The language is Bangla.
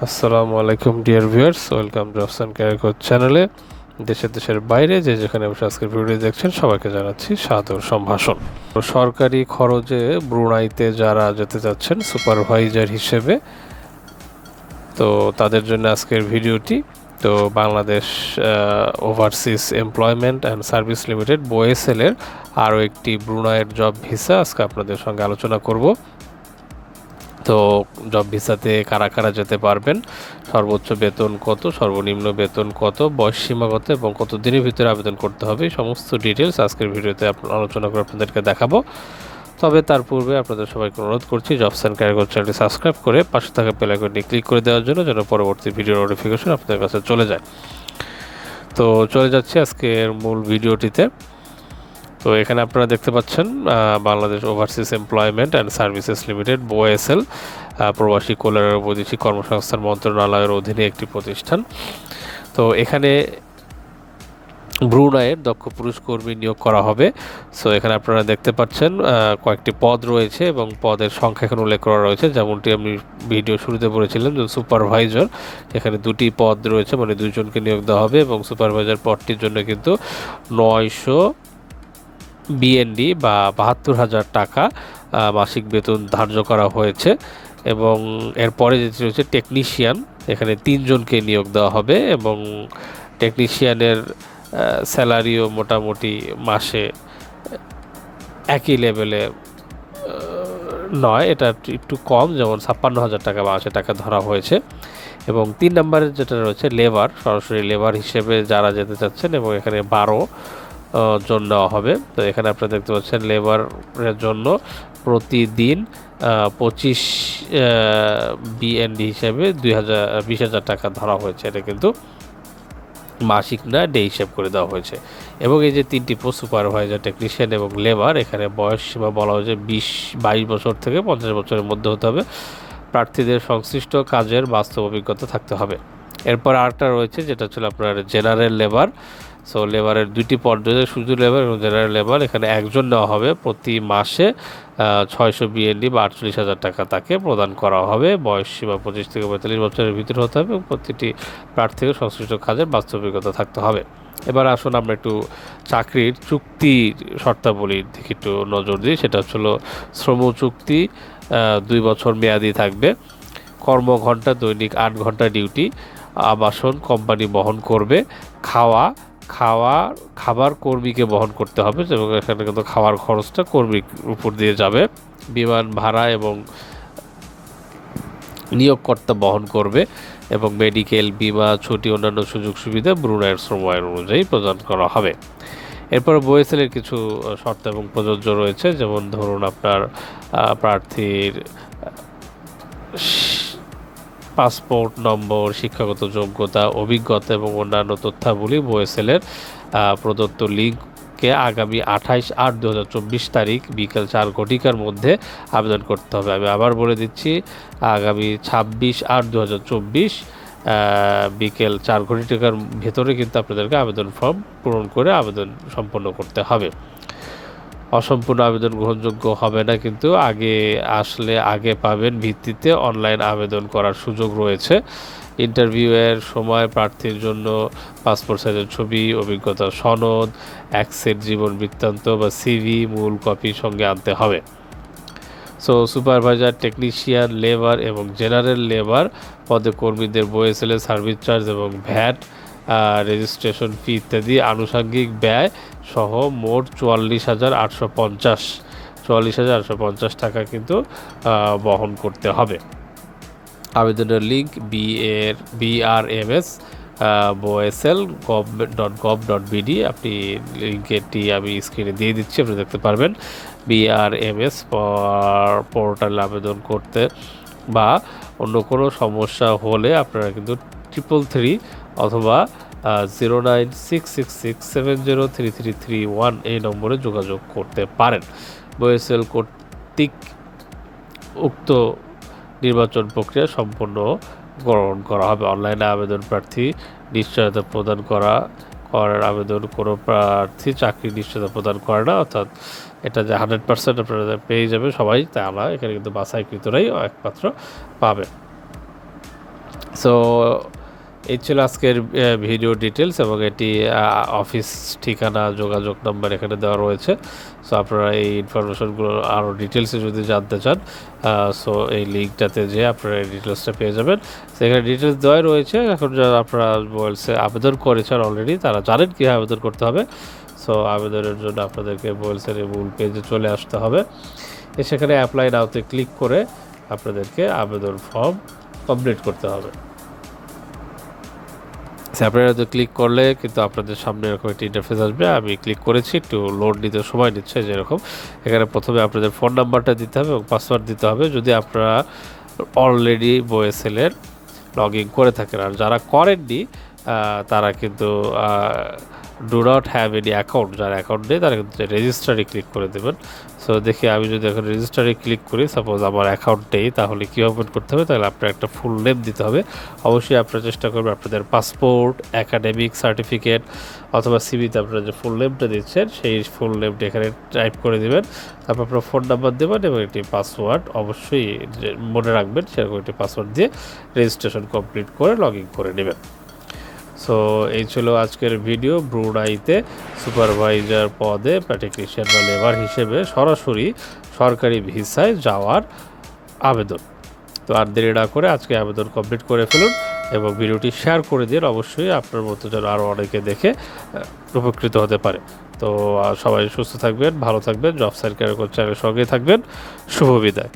আসসালামু আলাইকুম dear viewers, welcome jobs and career coach চ্যানেলে। দেশের বাইরে যে যেখানে বসে আজকের ভিডিও দেখছেন সবাইকে জানাচ্ছি সাদর সম্ভাষণ। সরকারি খরচে ব্রুনাইতে যারা যেতে যাচ্ছেন সুপারভাইজার হিসেবে, তো তাদের জন্য আজকের ভিডিওটি। তো Bangladesh overseas employment and service limited বোয়েসেলের আরও একটি ব্রুনাইয়ের জব ভিসা আজকে আপনাদের সঙ্গে আলোচনা করব। তো জব ভিসাতে কারা কারা যেতে পারবেন, সর্বোচ্চ বেতন কত, সর্বনিম্ন বেতন কত, বয়স সীমা কত এবং কত দিনের ভিতরে আবেদন করতে হবে, এই সমস্ত ডিটেলস আজকের ভিডিওতে আলোচনা করে আপনাদেরকে দেখাবো। তবে তার পূর্বে আপনাদের সবাইকে অনুরোধ করছি জবস অ্যান্ড ক্যারিয়ার কোচ চ্যানেলটি সাবস্ক্রাইব করে পাশে থাকা বেল আইকনটি ক্লিক করে দেওয়ার জন্য, যেন পরবর্তী ভিডিও নোটিফিকেশন আপনাদের কাছে চলে যায়। তো চলে যাচ্ছি আজকের মূল ভিডিওটিতে। তো এখানে আপনারা দেখতে পাচ্ছেন Bangladesh overseas employment and services limited BOESL প্রবাসী কল্যাণ ও বৈদেশিক কর্মসংস্থান মন্ত্রণালয়ের অধীনে একটি প্রতিষ্ঠান। তো এখানে ব্রুনাইয়ের দক্ষ পুরুষ কর্মী নিয়োগ করা হবে। সো এখানে আপনারা দেখতে পাচ্ছেন কয়েকটি পদ রয়েছে এবং পদের সংখ্যা এখানে উল্লেখ করা রয়েছে, যেমনটি আমি ভিডিও শুরুতে বলেছিলাম যে সুপারভাইজার, এখানে দুটি পদ রয়েছে, মানে দুইজনকে নিয়োগ দেওয়া হবে এবং সুপারভাইজার পদটির জন্য কিন্তু 900 বিএনডি বা 72,000 টাকা মাসিক বেতন ধার্য করা হয়েছে। এবং এরপরে যেটি রয়েছে টেকনিশিয়ান, এখানে 3 জনকে নিয়োগ দেওয়া হবে এবং টেকনিশিয়ানের স্যালারিও মোটামুটি মাসে একই লেভেলে নয়, এটা একটু কম, যেমন 56,000 টাকা মাসে টাকা ধরা হয়েছে। এবং 3 নম্বরের যেটা রয়েছে লেবার, সরাসরি লেবার হিসেবে যারা যেতে চাচ্ছেন, এবং এখানে 12 জন নেওয়া হবে। তো এখানে আপনারা দেখতে পাচ্ছেন লেবারের জন্য প্রতিদিন 25 বিএনডি হিসেবে 20,000 টাকা ধরা হয়েছে, এটা কিন্তু মাসিক না, ডে হিসেব করে দেওয়া হয়েছে। এবং এই যে 3টি পোস্ট সুপারভাইজার, টেকনিশিয়ান এবং লেবার, এখানে বয়স সীমা বলা হয়েছে 22 বছর থেকে 50 বছরের মধ্যে হতে হবে। প্রার্থীদের সংশ্লিষ্ট কাজের বাস্তব অভিজ্ঞতা থাকতে হবে। এরপর আরেকটা রয়েছে যেটা হচ্ছে আপনার জেনারেল লেবার। সো লেবারের 2টি পদ রয়েছে, শুধু লেবার এবং জেনারেল লেবার। এখানে একজন নেওয়া হবে, প্রতি মাসে 600 বিএনডি বা 48,000 টাকা তাকে প্রদান করা হবে। বয়স সীমা 25 থেকে 45 বছরের ভিতরে হতে হবে এবং প্রতিটি প্রার্থীকে সংশ্লিষ্ট কাজের বাস্তব অভিজ্ঞতা থাকতে হবে। এবার আসুন আমরা একটু চাকরির চুক্তির শর্তাবলীর দিকে একটু নজর দিই। সেটা হচ্ছিল শ্রম চুক্তি 2 বছর মেয়াদি থাকবে। কর্মঘণ্টা দৈনিক 8 ঘন্টা ডিউটি। আবাসন কোম্পানি বহন করবে। খাবার কর্মীকে বহন করতে হবে এবং এখানে কিন্তু খাওয়ার খরচটা কর্মীর উপর দিয়ে যাবে। বিমান ভাড়া এবং নিয়োগকর্তা বহন করবে এবং মেডিকেল, বিমা, ছুটি, অন্যান্য সুযোগ সুবিধা ব্রুনাইয়ের শ্রম আইন অনুযায়ী প্রদান করা হবে। এরপর বোয়েসেলের কিছু শর্ত এবং প্রযোজ্য রয়েছে, যেমন ধরুন আপনার প্রার্থীর পাসপোর্ট নম্বর, শিক্ষাগত যোগ্যতা, অভিজ্ঞতা এবং অন্যান্য তথ্যাবলী বোয়েসেলের প্রদত্ত লিঙ্কে আগামী 28/8/2024 তারিখ বিকেল 4 ঘটিকার মধ্যে আবেদন করতে হবে। আমি আবার বলে দিচ্ছি, আগামী 26/8/2024 বিকেল 4 ঘটিকার ভেতরে কিন্তু আপনাদেরকে আবেদন ফর্ম পূরণ করে আবেদন সম্পন্ন করতে হবে। অসম্পূর্ণ আবেদন গ্রহণযোগ্য হবে না, কিন্তু আগে আসলে আগে পাবেন ভিত্তিতে অনলাইন আবেদন করার সুযোগ রয়েছে। ইন্টারভিউয়ের সময় প্রার্থীর জন্য পাসপোর্ট সাইজের ছবি, অভিজ্ঞতা সনদ, এক সেট জীবন বৃত্তান্ত বা সিভি মূল কপি সঙ্গে আনতে হবে। সো সুপারভাইজার, টেকনিশিয়ান, লেবার এবং জেনারেল লেবার পদে কর্মীদের বোয়েসেলের সার্ভিস চার্জ এবং ভ্যাট, রেজিস্ট্রেশন ফি ইত্যাদি আনুষঙ্গিক ব্যয় সহ মোট 44,850 টাকা কিন্তু বহন করতে হবে। আবেদনের লিঙ্ক BRMS boesel.gov.bd, আপনি লিঙ্কটি আমি স্ক্রিনে দিয়ে দিচ্ছি, আপনি দেখতে পারবেন। BRMS পোর্টালে আবেদন করতে বা অন্য কোনো সমস্যা হলে আপনারা কিন্তু 333 অথবা 09666703331 এই নম্বরে যোগাযোগ করতে পারেন। বোয়েসেল কর্তৃক উক্ত নির্বাচন প্রক্রিয়া সম্পূর্ণ গ্রহণ করা হবে। অনলাইনে আবেদন প্রার্থী নিশ্চয়তা প্রদান করার আবেদন কোনো প্রার্থী চাকরি নিশ্চয়তা প্রদান করে না, অর্থাৎ এটা যে 100% আপনারা পেয়ে যাবে সবাই তা না, এখানে কিন্তু বাছাইকৃতরাই একমাত্র পাবে। সো এই ছিল আজকের ভিডিও ডিটেলস, এবং এটি অফিস ঠিকানা, যোগাযোগ নাম্বার এখানে দেওয়া রয়েছে। সো আপনারা এই ইনফরমেশনগুলো আরও ডিটেলসে যদি জানতে চান, সো এই লিঙ্কটাতে যেয়ে আপনারা এই ডিটেলসটা পেয়ে যাবেন। সেখানে ডিটেলস দেওয়াই রয়েছে। এখন যারা আপনারা বলছে আবেদন করেছেন অলরেডি, তারা জানেন কীভাবে আবেদন করতে হবে। সো আবেদনের জন্য আপনাদেরকে বলছেন এই মূল পেজে চলে আসতে হবে। সেখানে অ্যাপ্লাই নাওতে ক্লিক করে আপনাদেরকে আবেদন ফর্ম কমপ্লিট করতে হবে। আপনারা তো ক্লিক করলে কিন্তু আপনাদের সামনে এরকম একটি ইন্টারফেস আসবে। আমি ক্লিক করেছি, একটু লোড নিতে সময় নিচ্ছে। যেরকম এখানে প্রথমে আপনাদের ফোন নাম্বারটা দিতে হবে এবং পাসওয়ার্ড দিতে হবে, যদি আপনারা অলরেডি ওএসএলের লগ ইন করে থাকেন। আর যারা করেননি তারা কিন্তু do not have any account, যার অ্যাকাউন্ট নেই তারা কিন্তু রেজিস্টারে ক্লিক করে দেবেন। সো দেখি আমি যদি এখন রেজিস্টারে ক্লিক করি, সাপোজ আমার অ্যাকাউন্ট নেই, তাহলে কী ওপেন করতে হবে? তাহলে আপনার একটা ফুল নেম দিতে হবে। অবশ্যই আপনারা চেষ্টা করবেন আপনাদের পাসপোর্ট, একাডেমিক সার্টিফিকেট অথবা সিভিতে আপনারা যে ফুল নেমটা দিচ্ছেন সেই ফুল নেমটা এখানে টাইপ করে দেবেন। তারপর আপনার ফোন নাম্বার দেবেন এবং একটি পাসওয়ার্ড অবশ্যই মনে রাখবেন, সেরকম একটি পাসওয়ার্ড দিয়ে রেজিস্ট্রেশন কমপ্লিট করে লগ ইন করে নেবেন। সো এই ছিল আজকের ভিডিও। ব্রুনাইতে সুপারভাইজার পদে টেকনিশিয়ান বা লেবার হিসেবে সরাসরি সরকারি ভিসায় যাওয়ার আবেদন। তো আর দেরি না করে আজকে আবেদন কমপ্লিট করে ফেলুন এবং ভিডিওটি শেয়ার করে দিন। অবশ্যই আপনার মতো যেন আরও অনেকে দেখে উপকৃত হতে পারে। তো সবাই সুস্থ থাকবেন, ভালো থাকবেন, জব সার্কেল চ্যানেলের সঙ্গে থাকবেন। শুভ বিদায়।